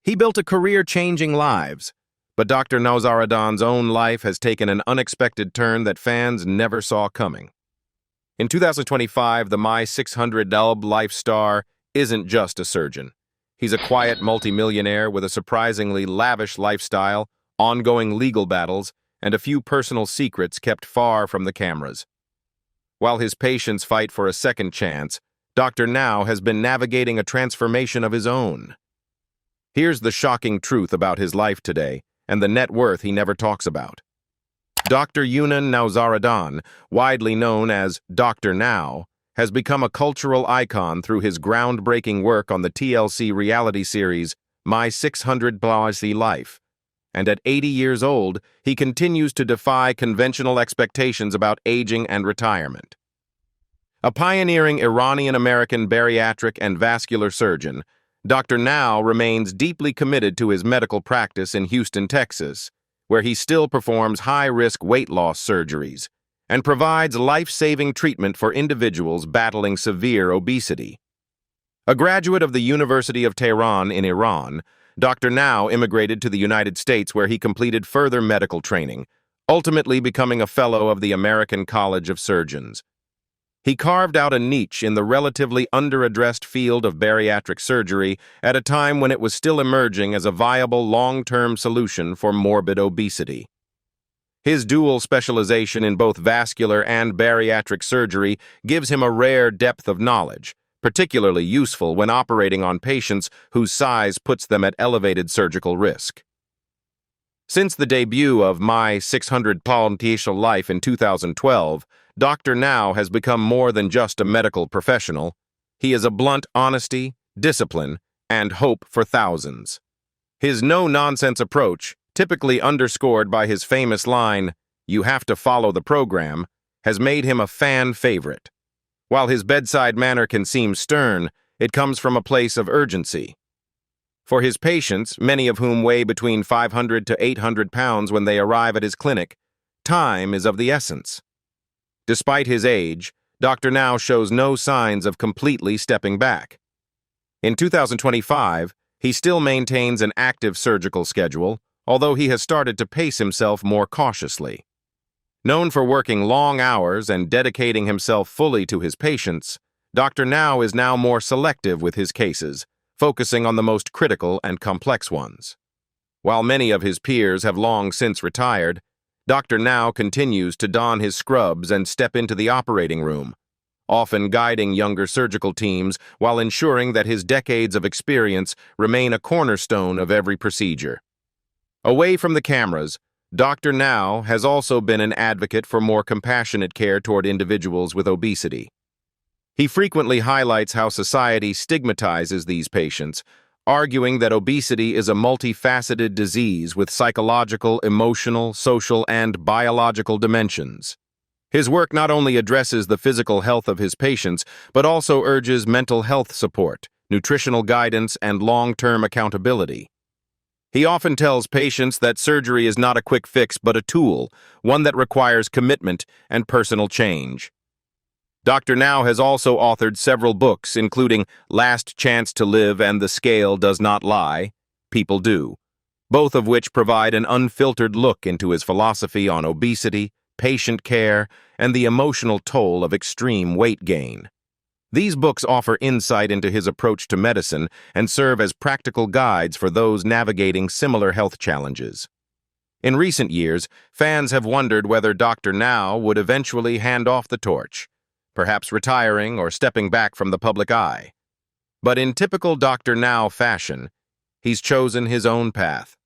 He built a career changing lives, but Dr. Nowzaradan's own life has taken an unexpected turn that fans never saw coming. In 2025, the My 600 life star isn't just a surgeon. He's a quiet multimillionaire with a surprisingly lavish lifestyle, ongoing legal battles, and a few personal secrets kept far from the cameras. While his patients fight for a second chance, Dr. Now has been navigating a transformation of his own. Here's the shocking truth about his life today, and the net worth he never talks about. Dr. Nowzaradan, widely known as Dr. Now, has become a cultural icon through his groundbreaking work on the TLC reality series My 600 Life. And at 80 years old, he continues to defy conventional expectations about aging and retirement. A pioneering Iranian-American bariatric and vascular surgeon, Dr. Now remains deeply committed to his medical practice in Houston, Texas, where he still performs high-risk weight loss surgeries and provides life-saving treatment for individuals battling severe obesity. A graduate of the University of Tehran in Iran, Dr. Now immigrated to the United States where he completed further medical training, ultimately becoming a fellow of the American College of Surgeons. He carved out a niche in the relatively under-addressed field of bariatric surgery at a time when it was still emerging as a viable long-term solution for morbid obesity. His dual specialization in both vascular and bariatric surgery gives him a rare depth of knowledge, particularly useful when operating on patients whose size puts them at elevated surgical risk. Since the debut of My 600 Life in 2012, Dr. Now has become more than just a medical professional. He is a blunt honesty, discipline, and hope for thousands. His no-nonsense approach, typically underscored by his famous line, "You have to follow the program," has made him a fan favorite. While his bedside manner can seem stern, it comes from a place of urgency. For his patients, many of whom weigh between 500 to 800 pounds when they arrive at his clinic, time is of the essence. Despite his age, Dr. Now shows no signs of completely stepping back. In 2025, he still maintains an active surgical schedule, although he has started to pace himself more cautiously. Known for working long hours and dedicating himself fully to his patients, Dr. Now is now more selective with his cases, focusing on the most critical and complex ones. While many of his peers have long since retired, Dr. Now continues to don his scrubs and step into the operating room, often guiding younger surgical teams while ensuring that his decades of experience remain a cornerstone of every procedure. Away from the cameras, Dr. Now has also been an advocate for more compassionate care toward individuals with obesity. He frequently highlights how society stigmatizes these patients, arguing that obesity is a multifaceted disease with psychological, emotional, social, and biological dimensions. His work not only addresses the physical health of his patients, but also urges mental health support, nutritional guidance, and long-term accountability. He often tells patients that surgery is not a quick fix but a tool, one that requires commitment and personal change. Dr. Now has also authored several books, including Last Chance to Live and The Scale Does Not Lie, People Do, both of which provide an unfiltered look into his philosophy on obesity, patient care, and the emotional toll of extreme weight gain. These books offer insight into his approach to medicine and serve as practical guides for those navigating similar health challenges. In recent years, fans have wondered whether Dr. Now would eventually hand off the torch, perhaps retiring or stepping back from the public eye. But in typical Dr. Now fashion, he's chosen his own path.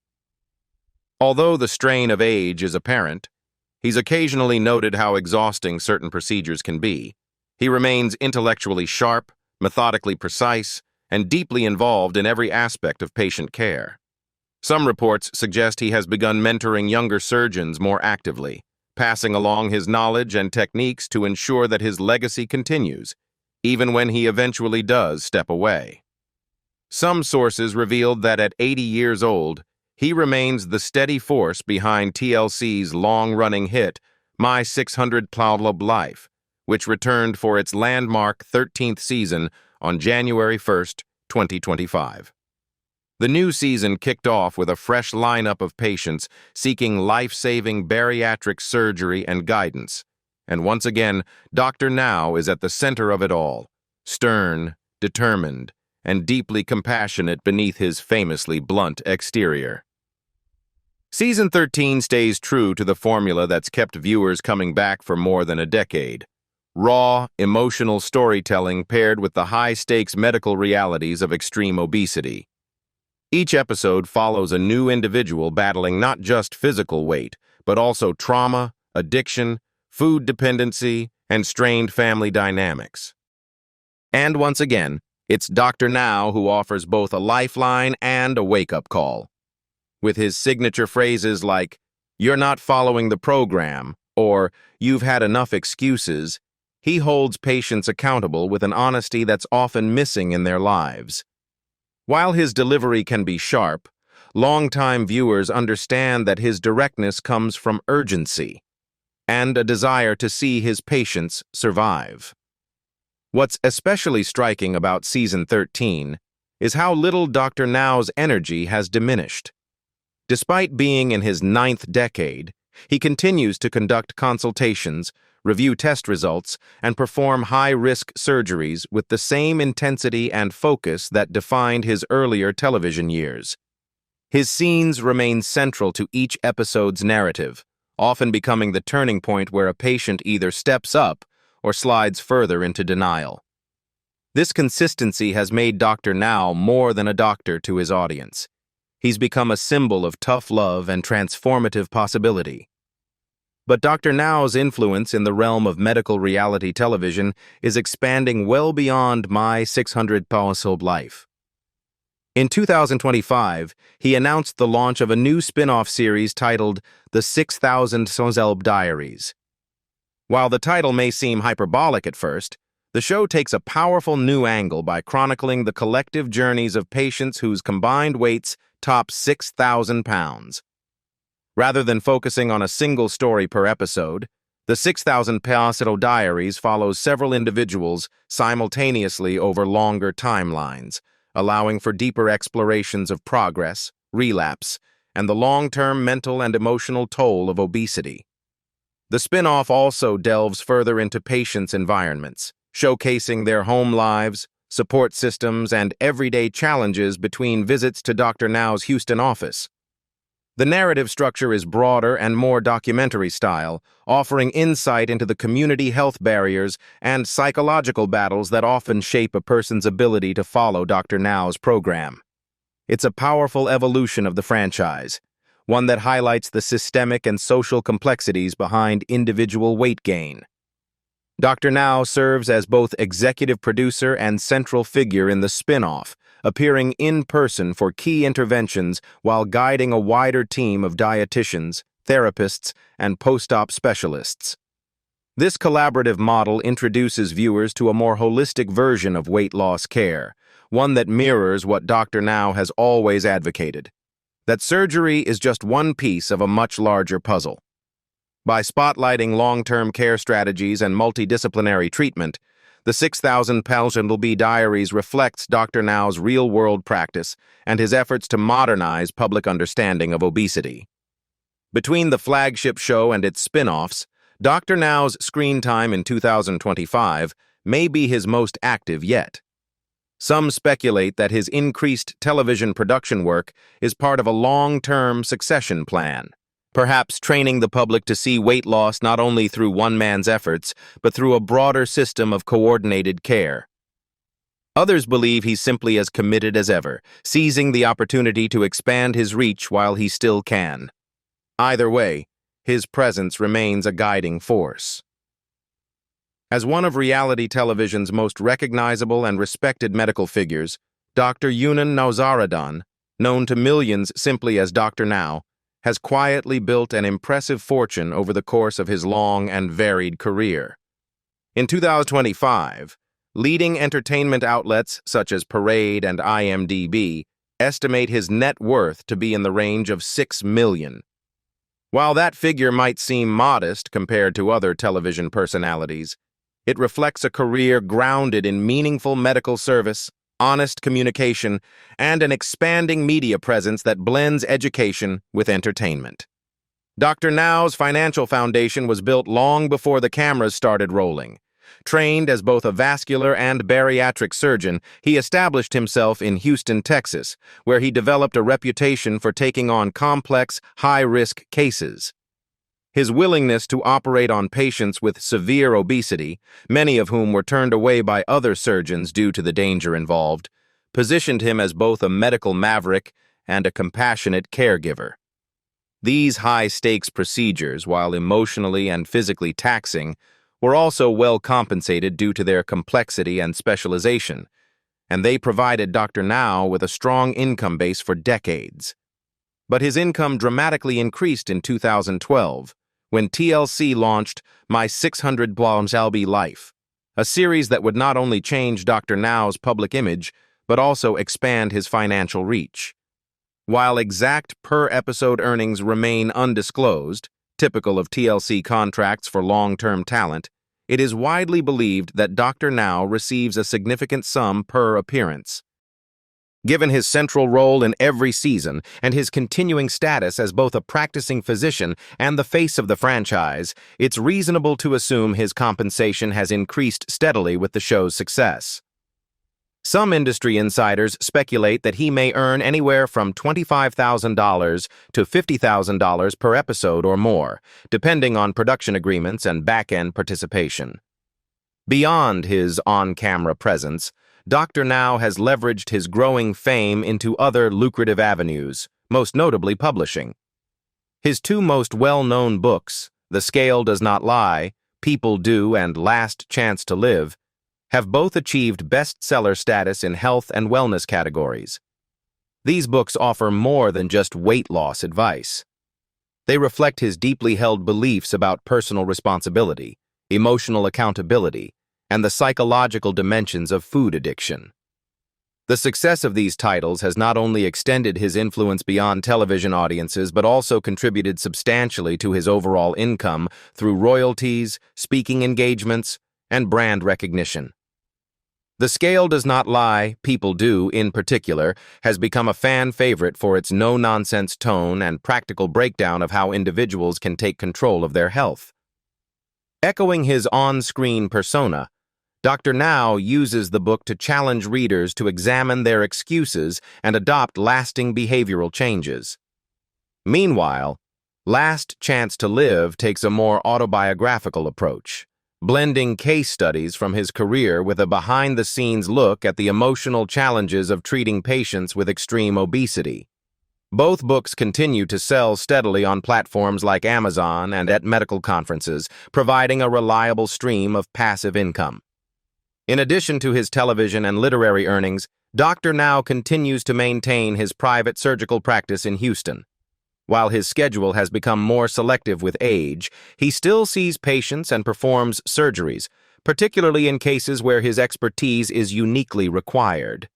Although the strain of age is apparent, he's occasionally noted how exhausting certain procedures can be. He remains intellectually sharp, methodically precise, and deeply involved in every aspect of patient care. Some reports suggest he has begun mentoring younger surgeons more actively, passing along his knowledge and techniques to ensure that his legacy continues, even when he eventually does step away. Some sources revealed that at 80 years old, he remains the steady force behind TLC's long-running hit, My 600 Life, which returned for its landmark 13th season on January 1, 2025. The new season kicked off with a fresh lineup of patients seeking life-saving bariatric surgery and guidance. And once again, Dr. Now is at the center of it all, stern, determined, and deeply compassionate beneath his famously blunt exterior. Season 13 stays true to the formula that's kept viewers coming back for more than a decade. Raw, emotional storytelling paired with the high-stakes medical realities of extreme obesity. Each episode follows a new individual battling not just physical weight, but also trauma, addiction, food dependency, and strained family dynamics. And once again, it's Dr. Now who offers both a lifeline and a wake-up call. With his signature phrases like, "You're not following the program," or "You've had enough excuses," he holds patients accountable with an honesty that's often missing in their lives. While his delivery can be sharp, longtime viewers understand that his directness comes from urgency and a desire to see his patients survive. What's especially striking about Season 13 is how little Dr. Now's energy has diminished. Despite being in his 9th decade, he continues to conduct consultations, review test results, and perform high-risk surgeries with the same intensity and focus that defined his earlier television years. His scenes remain central to each episode's narrative, often becoming the turning point where a patient either steps up or slides further into denial. This consistency has made Dr. Now more than a doctor to his audience. He's become a symbol of tough love and transformative possibility. But Dr. Now's influence in the realm of medical reality television is expanding well beyond My 600 Pounds Life. In 2025, he announced the launch of a new spin-off series titled The 6,000 Pounds Diaries. While the title may seem hyperbolic at first, the show takes a powerful new angle by chronicling the collective journeys of patients whose combined weights top 6,000 pounds. Rather than focusing on a single story per episode, the 6,000 Pounds Diaries follows several individuals simultaneously over longer timelines, allowing for deeper explorations of progress, relapse, and the long-term mental and emotional toll of obesity. The spin-off also delves further into patients' environments, showcasing their home lives, support systems, and everyday challenges between visits to Dr. Now's Houston office. The narrative structure is broader and more documentary style, offering insight into the community health barriers and psychological battles that often shape a person's ability to follow Dr. Now's program. It's a powerful evolution of the franchise, one that highlights the systemic and social complexities behind individual weight gain. Dr. Now serves as both executive producer and central figure in the spin-off, appearing in person for key interventions while guiding a wider team of dietitians, therapists, and post-op specialists. This collaborative model introduces viewers to a more holistic version of weight loss care, one that mirrors what Dr. Now has always advocated: that surgery is just one piece of a much larger puzzle. By spotlighting long-term care strategies and multidisciplinary treatment, the 6,000 Pounds Diaries reflects Dr. Now's real-world practice and his efforts to modernize public understanding of obesity. Between the flagship show and its spin-offs, Dr. Now's screen time in 2025 may be his most active yet. Some speculate that his increased television production work is part of a long-term succession plan, perhaps training the public to see weight loss not only through one man's efforts, but through a broader system of coordinated care. Others believe he's simply as committed as ever, seizing the opportunity to expand his reach while he still can. Either way, his presence remains a guiding force. As one of reality television's most recognizable and respected medical figures, Dr. Nowzaradan, known to millions simply as Dr. Now, has quietly built an impressive fortune over the course of his long and varied career. In 2025, leading entertainment outlets such as Parade and IMDb estimate his net worth to be in the range of $6 million. While that figure might seem modest compared to other television personalities, it reflects a career grounded in meaningful medical service, honest communication, and an expanding media presence that blends education with entertainment. Dr. Now's financial foundation was built long before the cameras started rolling. Trained as both a vascular and bariatric surgeon, he established himself in Houston, Texas, where he developed a reputation for taking on complex, high-risk cases. His willingness to operate on patients with severe obesity, many of whom were turned away by other surgeons due to the danger involved, positioned him as both a medical maverick and a compassionate caregiver. These high-stakes procedures, while emotionally and physically taxing, were also well compensated due to their complexity and specialization, and they provided Dr. Now with a strong income base for decades. But his income dramatically increased in 2012, when TLC launched My 600 LB Life, a series that would not only change Dr. Now's public image, but also expand his financial reach. While exact per-episode earnings remain undisclosed, typical of TLC contracts for long-term talent, it is widely believed that Dr. Now receives a significant sum per appearance. Given his central role in every season and his continuing status as both a practicing physician and the face of the franchise, it's reasonable to assume his compensation has increased steadily with the show's success. Some industry insiders speculate that he may earn anywhere from $25,000 to $50,000 per episode or more, depending on production agreements and back-end participation. Beyond his on-camera presence, Dr. Now has leveraged his growing fame into other lucrative avenues, most notably publishing. His two most well-known books, The Scale Does Not Lie, People Do, and Last Chance to Live, have both achieved bestseller status in health and wellness categories. These books offer more than just weight loss advice. They reflect his deeply held beliefs about personal responsibility, emotional accountability, and the psychological dimensions of food addiction. The success of these titles has not only extended his influence beyond television audiences, but also contributed substantially to his overall income through royalties, speaking engagements, and brand recognition. The Scale Does Not Lie, People Do, in particular, has become a fan favorite for its no-nonsense tone and practical breakdown of how individuals can take control of their health. Echoing his on-screen persona, Dr. Now uses the book to challenge readers to examine their excuses and adopt lasting behavioral changes. Meanwhile, Last Chance to Live takes a more autobiographical approach, blending case studies from his career with a behind-the-scenes look at the emotional challenges of treating patients with extreme obesity. Both books continue to sell steadily on platforms like Amazon and at medical conferences, providing a reliable stream of passive income. In addition to his television and literary earnings, Dr. Now continues to maintain his private surgical practice in Houston. While his schedule has become more selective with age, he still sees patients and performs surgeries, particularly in cases where his expertise is uniquely required.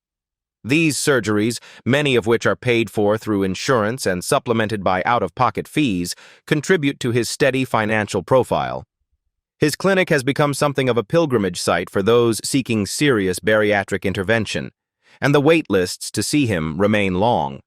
These surgeries, many of which are paid for through insurance and supplemented by out-of-pocket fees, contribute to his steady financial profile. His clinic has become something of a pilgrimage site for those seeking serious bariatric intervention, and the wait lists to see him remain long.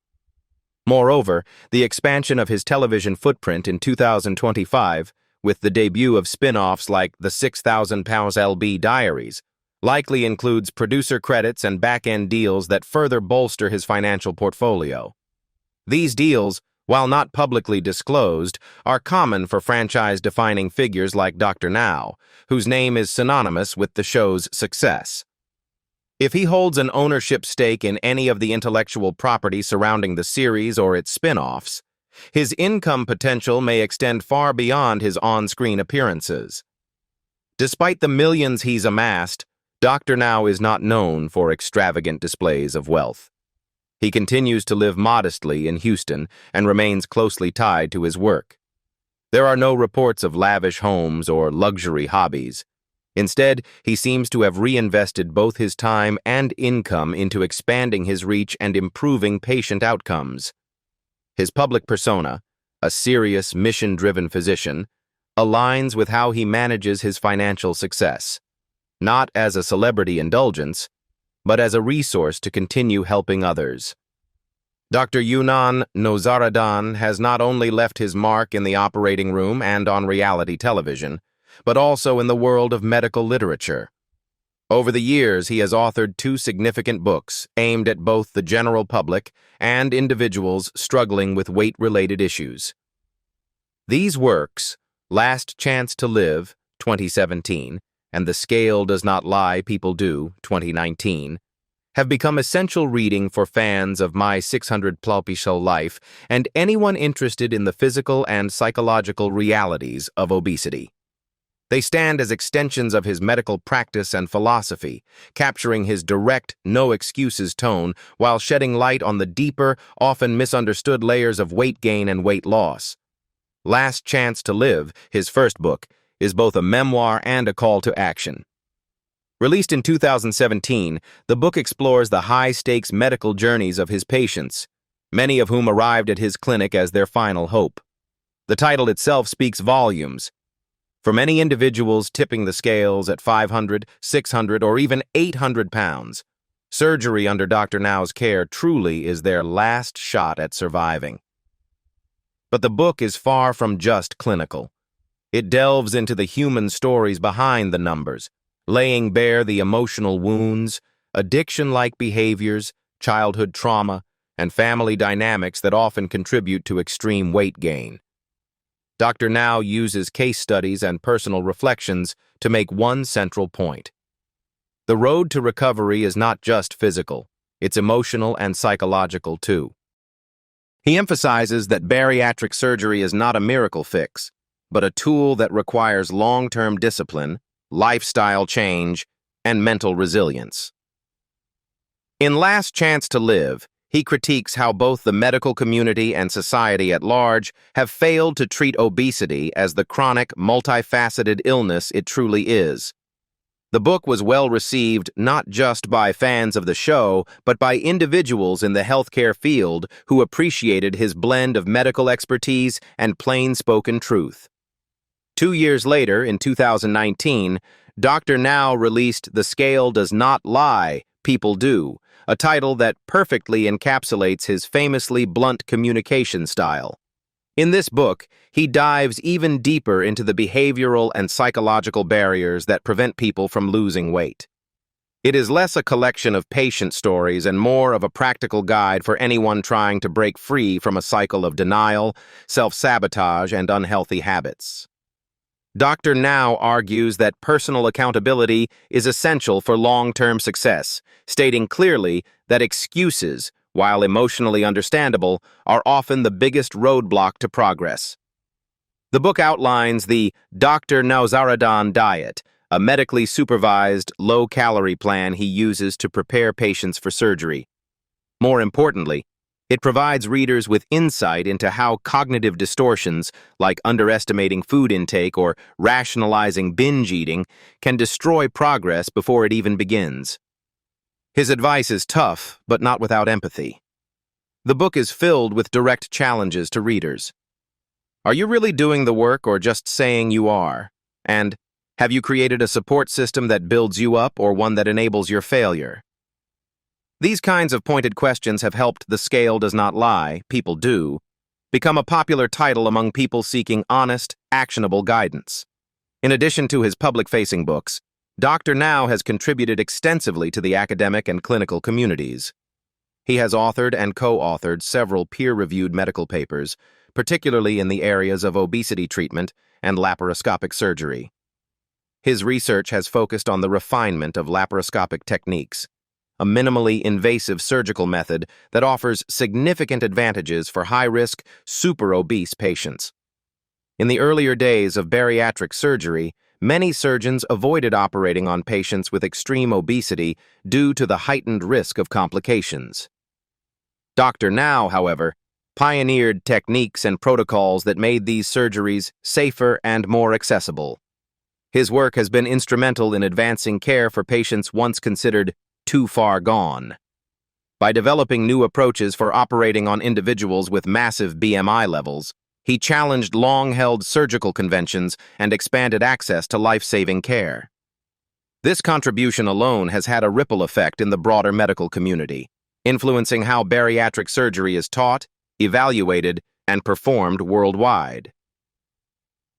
Moreover, the expansion of his television footprint in 2025, with the debut of spin-offs like The 6,000 LB Diaries, likely includes producer credits and back-end deals that further bolster his financial portfolio. These deals, while not publicly disclosed, are common for franchise-defining figures like Dr. Now, whose name is synonymous with the show's success. If he holds an ownership stake in any of the intellectual property surrounding the series or its spin-offs, his income potential may extend far beyond his on-screen appearances. Despite the millions he's amassed, Dr. Now is not known for extravagant displays of wealth. He continues to live modestly in Houston and remains closely tied to his work. There are no reports of lavish homes or luxury hobbies. Instead, he seems to have reinvested both his time and income into expanding his reach and improving patient outcomes. His public persona, a serious, mission-driven physician, aligns with how he manages his financial success, not as a celebrity indulgence, but as a resource to continue helping others. Dr. Nowzaradan has not only left his mark in the operating room and on reality television, but also in the world of medical literature. Over the years, he has authored 2 significant books aimed at both the general public and individuals struggling with weight-related issues. These works, Last Chance to Live, 2017, and The Scale Does Not Lie, People Do, 2019, have become essential reading for fans of My 600 Plaupischal Life and anyone interested in the physical and psychological realities of obesity. They stand as extensions of his medical practice and philosophy, capturing his direct, no-excuses tone while shedding light on the deeper, often misunderstood layers of weight gain and weight loss. Last Chance to Live, his first book, is both a memoir and a call to action. Released in 2017, the book explores the high-stakes medical journeys of his patients, many of whom arrived at his clinic as their final hope. The title itself speaks volumes. For many individuals tipping the scales at 500, 600, or even 800 pounds, surgery under Dr. Now's care truly is their last shot at surviving. But the book is far from just clinical. It delves into the human stories behind the numbers, laying bare the emotional wounds, addiction-like behaviors, childhood trauma, and family dynamics that often contribute to extreme weight gain. Dr. Now uses case studies and personal reflections to make one central point. The road to recovery is not just physical, it's emotional and psychological too. He emphasizes that bariatric surgery is not a miracle fix, but a tool that requires long-term discipline, lifestyle change, and mental resilience. In Last Chance to Live, he critiques how both the medical community and society at large have failed to treat obesity as the chronic, multifaceted illness it truly is. The book was well received not just by fans of the show, but by individuals in the healthcare field who appreciated his blend of medical expertise and plain-spoken truth. 2 years later, in 2019, Dr. Now released The Scale Does Not Lie, People Do, a title that perfectly encapsulates his famously blunt communication style. In this book, he dives even deeper into the behavioral and psychological barriers that prevent people from losing weight. It is less a collection of patient stories and more of a practical guide for anyone trying to break free from a cycle of denial, self-sabotage, and unhealthy habits. Dr. Now argues that personal accountability is essential for long-term success, stating clearly that excuses, while emotionally understandable, are often the biggest roadblock to progress. The book outlines the Dr. Nowzaradan diet, a medically supervised, low-calorie plan he uses to prepare patients for surgery. More importantly, it provides readers with insight into how cognitive distortions, like underestimating food intake or rationalizing binge eating, can destroy progress before it even begins. His advice is tough, but not without empathy. The book is filled with direct challenges to readers. Are you really doing the work or just saying you are? And have you created a support system that builds you up or one that enables your failure? These kinds of pointed questions have helped The Scale Does Not Lie, People Do, become a popular title among people seeking honest, actionable guidance. In addition to his public-facing books, Dr. Now has contributed extensively to the academic and clinical communities. He has authored and co-authored several peer-reviewed medical papers, particularly in the areas of obesity treatment and laparoscopic surgery. His research has focused on the refinement of laparoscopic techniques, a minimally invasive surgical method that offers significant advantages for high-risk, super-obese patients. In the earlier days of bariatric surgery, many surgeons avoided operating on patients with extreme obesity due to the heightened risk of complications. Dr. Now, however, pioneered techniques and protocols that made these surgeries safer and more accessible. His work has been instrumental in advancing care for patients once considered too far gone. By developing new approaches for operating on individuals with massive BMI levels, he challenged long-held surgical conventions and expanded access to life-saving care. This contribution alone has had a ripple effect in the broader medical community, influencing how bariatric surgery is taught, evaluated, and performed worldwide.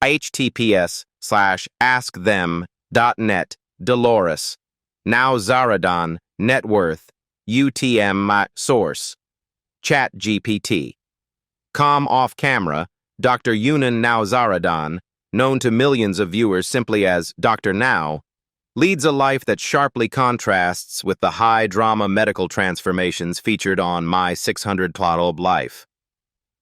https://askthem.net, Dolores, Nowzaradan, net worth, UTM source, ChatGPT. Off camera, Dr. Yunan Nowzaradan, known to millions of viewers simply as Dr. Now, leads a life that sharply contrasts with the high-drama medical transformations featured on My 600 Life.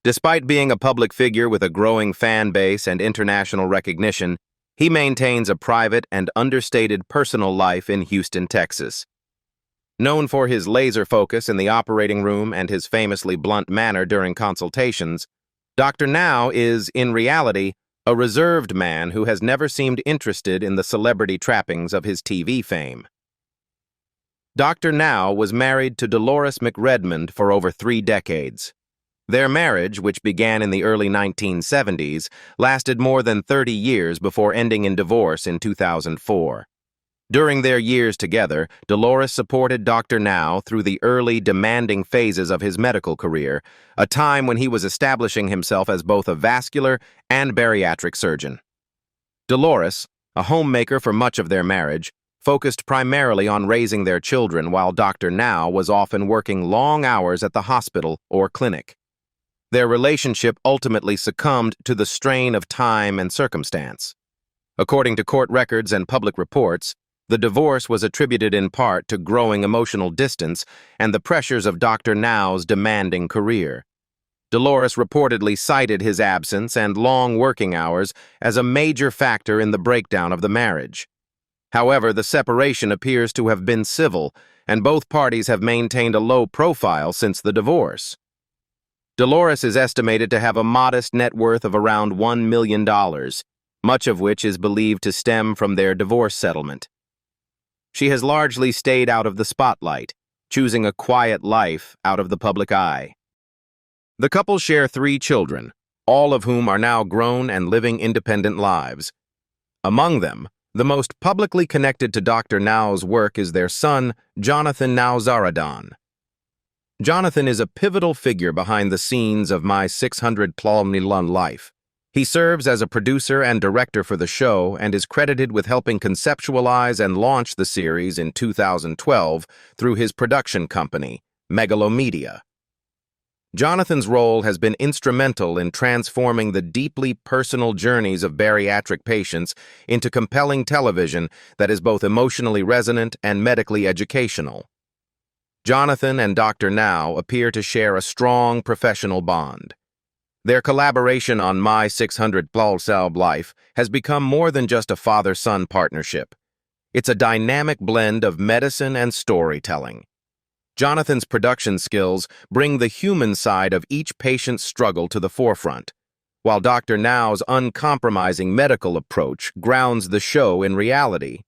Despite being a public figure with a growing fan base and international recognition, he maintains a private and understated personal life in Houston, Texas. Known for his laser focus in the operating room and his famously blunt manner during consultations, Dr. Now is, in reality, a reserved man who has never seemed interested in the celebrity trappings of his TV fame. Dr. Now was married to Dolores McRedmond for over 3 decades. Their marriage, which began in the early 1970s, lasted more than 30 years before ending in divorce in 2004. During their years together, Dolores supported Dr. Now through the early, demanding phases of his medical career, a time when he was establishing himself as both a vascular and bariatric surgeon. Dolores, a homemaker for much of their marriage, focused primarily on raising their children while Dr. Now was often working long hours at the hospital or clinic. Their relationship ultimately succumbed to the strain of time and circumstance. According to court records and public reports, the divorce was attributed in part to growing emotional distance and the pressures of Dr. Now's demanding career. Dolores reportedly cited his absence and long working hours as a major factor in the breakdown of the marriage. However, the separation appears to have been civil, and both parties have maintained a low profile since the divorce. Dolores is estimated to have a modest net worth of around $1 million, much of which is believed to stem from their divorce settlement. She has largely stayed out of the spotlight, choosing a quiet life out of the public eye. The couple share 3 children, all of whom are now grown and living independent lives. Among them, the most publicly connected to Dr. Now's work is their son, Jonathan Nowzaradan. Jonathan is a pivotal figure behind the scenes of My 600 Life. He serves as a producer and director for the show and is credited with helping conceptualize and launch the series in 2012 through his production company, Megalomedia. Jonathan's role has been instrumental in transforming the deeply personal journeys of bariatric patients into compelling television that is both emotionally resonant and medically educational. Jonathan and Dr. Now appear to share a strong professional bond. Their collaboration on My 600 Life has become more than just a father-son partnership. It's a dynamic blend of medicine and storytelling. Jonathan's production skills bring the human side of each patient's struggle to the forefront, while Dr. Now's uncompromising medical approach grounds the show in reality.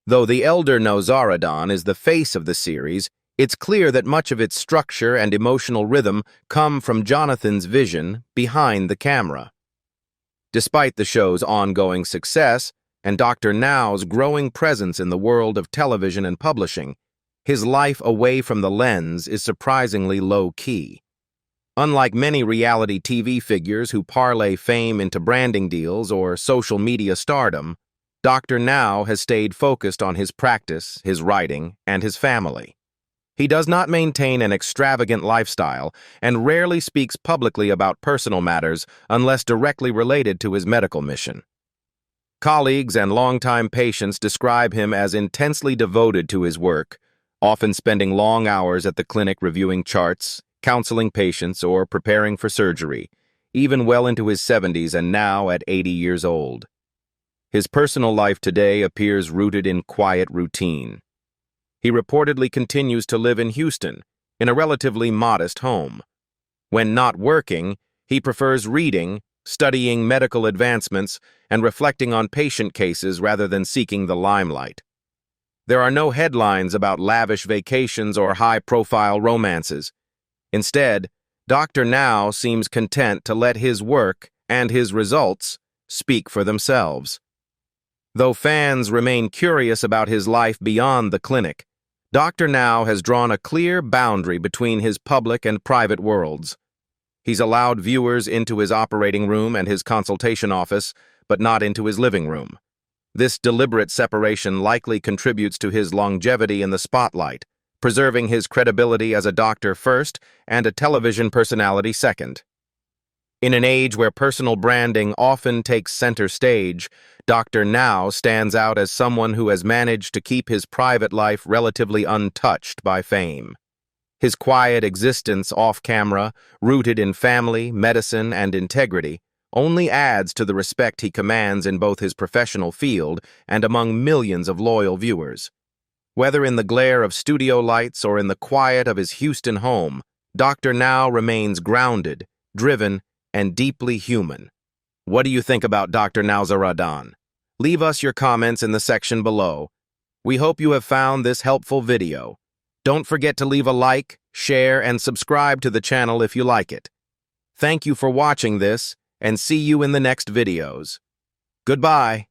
Though the elder Nowzaradan is the face of the series, it's clear that much of its structure and emotional rhythm come from Jonathan's vision behind the camera. Despite the show's ongoing success and Dr. Now's growing presence in the world of television and publishing, his life away from the lens is surprisingly low-key. Unlike many reality TV figures who parlay fame into branding deals or social media stardom, Dr. Now has stayed focused on his practice, his writing, and his family. He does not maintain an extravagant lifestyle and rarely speaks publicly about personal matters unless directly related to his medical mission. Colleagues and longtime patients describe him as intensely devoted to his work, often spending long hours at the clinic reviewing charts, counseling patients, or preparing for surgery, even well into his 70s and now at 80 years old. His personal life today appears rooted in quiet routine. He reportedly continues to live in Houston, in a relatively modest home. When not working, he prefers reading, studying medical advancements, and reflecting on patient cases rather than seeking the limelight. There are no headlines about lavish vacations or high-profile romances. Instead, Dr. Now seems content to let his work and his results speak for themselves. Though fans remain curious about his life beyond the clinic, Dr. Now has drawn a clear boundary between his public and private worlds. He's allowed viewers into his operating room and his consultation office, but not into his living room. This deliberate separation likely contributes to his longevity in the spotlight, preserving his credibility as a doctor first and a television personality second. In an age where personal branding often takes center stage, Dr. Now stands out as someone who has managed to keep his private life relatively untouched by fame. His quiet existence off-camera, rooted in family, medicine, and integrity, only adds to the respect he commands in both his professional field and among millions of loyal viewers. Whether in the glare of studio lights or in the quiet of his Houston home, Dr. Now remains grounded, driven, and deeply human. What do you think about Dr. Nowzaradan? Leave us your comments in the section below. We hope you have found this helpful video. Don't forget to leave a like, share, and subscribe to the channel if you like it. Thank you for watching this, and see you in the next videos. Goodbye.